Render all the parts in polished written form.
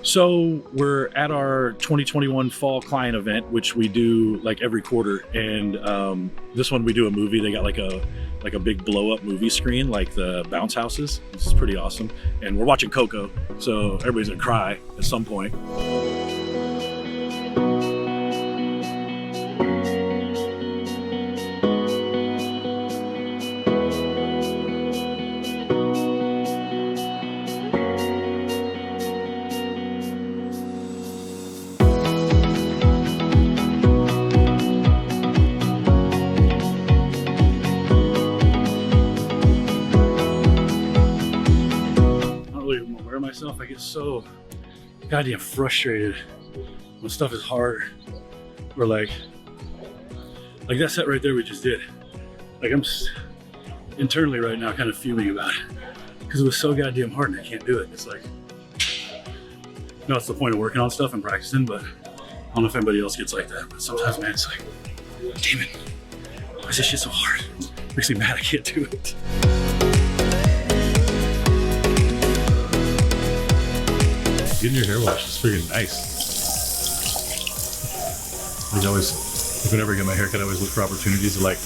So we're at our 2021 fall client event, which we do like every quarter. And this one we do a movie. They got like a big blow up movie screen, like the bounce houses. This is pretty awesome. And we're watching Coco, so everybody's gonna cry at some point. Myself, I get so goddamn frustrated when stuff is hard, or like that set right there we just did. Like I'm internally right now kind of fuming about it because it was so goddamn hard and I can't do it. It's like, it's the point of working on stuff and practicing, but I don't know if anybody else gets like that. But sometimes, man, it's like, damn it, why is this shit so hard? It makes me mad I can't do it. Getting your hair washed is freaking nice. Whenever I get my haircut, I always look for opportunities to like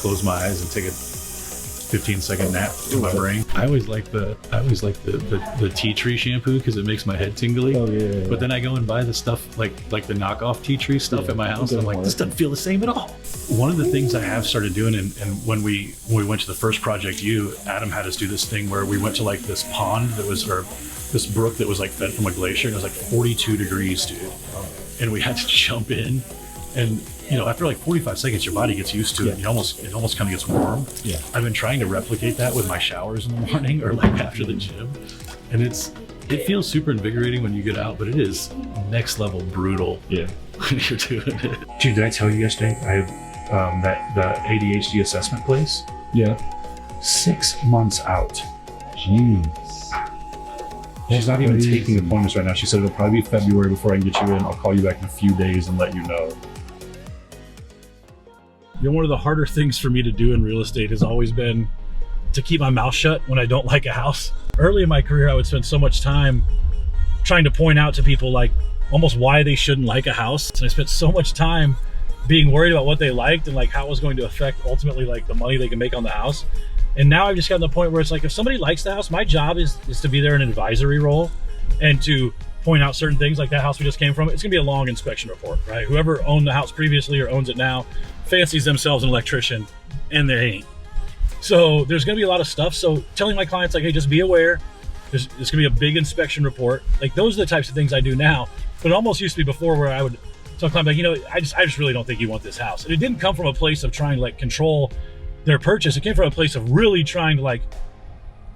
close my eyes and take a 15-second nap in my brain. I always like the tea tree shampoo because it makes my head tingly. Oh yeah. But then I go and buy the stuff like the knockoff tea tree stuff at my house. And I'm like, this doesn't feel the same at all. One of the things I have started doing, and when we went to the first project, Adam had us do this thing where we went to like this pond that was, or this brook that was like fed from a glacier, and it was like 42 degrees, dude. And we had to jump in, and after like 45 seconds, your body gets used to it. And it almost kind of gets warm. Yeah. I've been trying to replicate that with my showers in the morning or like after the gym, and it feels super invigorating when you get out, but it is next level brutal. Yeah. When you're doing it. Dude, did I tell you yesterday I have the ADHD assessment place? Yeah. 6 months out. Jeez. She's not even taking appointments right now. She said it'll probably be February before I can get you in. I'll call you back in a few days and let you know. One of the harder things for me to do in real estate has always been to keep my mouth shut when I don't like a house. Early in my career, I would spend so much time trying to point out to people like almost why they shouldn't like a house. And I spent so much time being worried about what they liked and like how it was going to affect ultimately like the money they can make on the house. And now I've just gotten to the point where it's like, if somebody likes the house, my job is to be there in an advisory role and to point out certain things. Like that house we just came from, it's gonna be a long inspection report, right? Whoever owned the house previously or owns it now fancies themselves an electrician, and they ain't. So there's gonna be a lot of stuff. So telling my clients like, hey, just be aware, there's gonna be a big inspection report. Like those are the types of things I do now. But it almost used to be before where I would tell a client like, I just really don't think you want this house. And it didn't come from a place of trying to like control their purchase. It came from a place of really trying to like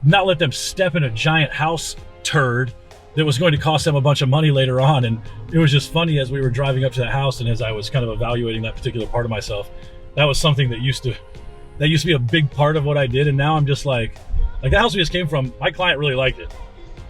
not let them step in a giant house turd that was going to cost them a bunch of money later on. And it was just funny as we were driving up to that house and as I was kind of evaluating that particular part of myself, that was something that used to be a big part of what I did. And now I'm just like the house we just came from, my client really liked it.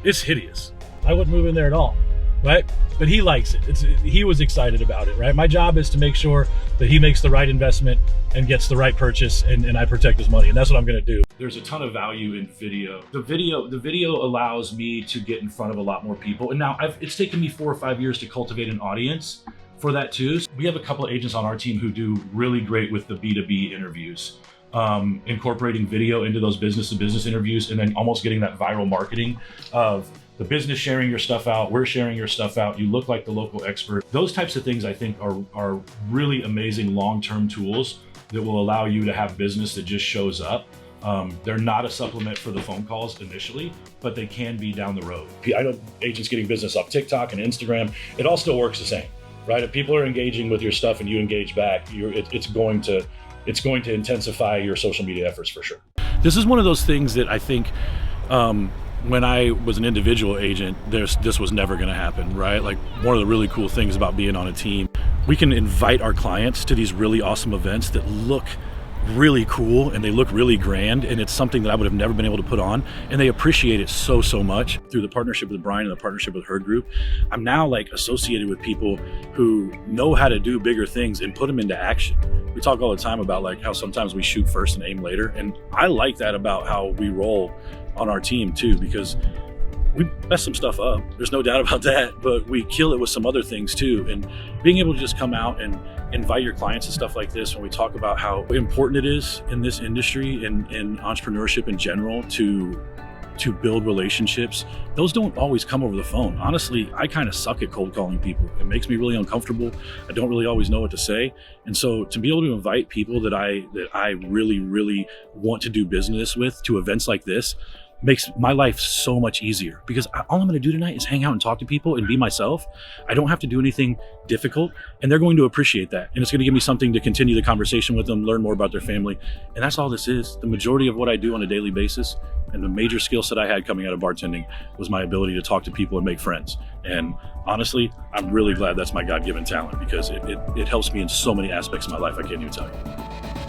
It's hideous. I wouldn't move in there at all, right? But he likes it. He was excited about it, right? My job is to make sure that he makes the right investment and gets the right purchase, and I protect his money, and that's what I'm gonna do. There's a ton of value in video. The video allows me to get in front of a lot more people, and now it's taken me 4 or 5 years to cultivate an audience for that too. We have a couple of agents on our team who do really great with the B2B interviews, incorporating video into those business-to-business interviews, and then almost getting that viral marketing of the business sharing your stuff out, we're sharing your stuff out, you look like the local expert. Those types of things I think are really amazing long-term tools that will allow you to have business that just shows up. They're not a supplement for the phone calls initially, but they can be down the road. I know agents getting business off TikTok and Instagram, it all still works the same, right? If people are engaging with your stuff and you engage back, it's going to intensify your social media efforts for sure. This is one of those things that I think, when I was an individual agent, this was never gonna happen, right? Like one of the really cool things about being on a team, we can invite our clients to these really awesome events that look really cool and they look really grand, and it's something that I would have never been able to put on, and they appreciate it so much. Through the partnership with Brian and the partnership with her group, I'm now like associated with people who know how to do bigger things and put them into action. We talk all the time about like how sometimes we shoot first and aim later, and I like that about how we roll on our team too, because we mess some stuff up. There's no doubt about that, but we kill it with some other things too. And being able to just come out and invite your clients and stuff like this, when we talk about how important it is in this industry and in entrepreneurship in general to build relationships, those don't always come over the phone. Honestly, I kind of suck at cold calling people. It makes me really uncomfortable. I don't really always know what to say. And so to be able to invite people that I really, really want to do business with to events like this makes my life so much easier, because all I'm going to do tonight is hang out and talk to people and be myself. I don't have to do anything difficult, and they're going to appreciate that. And it's going to give me something to continue the conversation with them, learn more about their family. And that's all this is. The majority of what I do on a daily basis, and the major skill set I had coming out of bartending, was my ability to talk to people and make friends. And honestly, I'm really glad that's my God-given talent, because it helps me in so many aspects of my life I can't even tell you.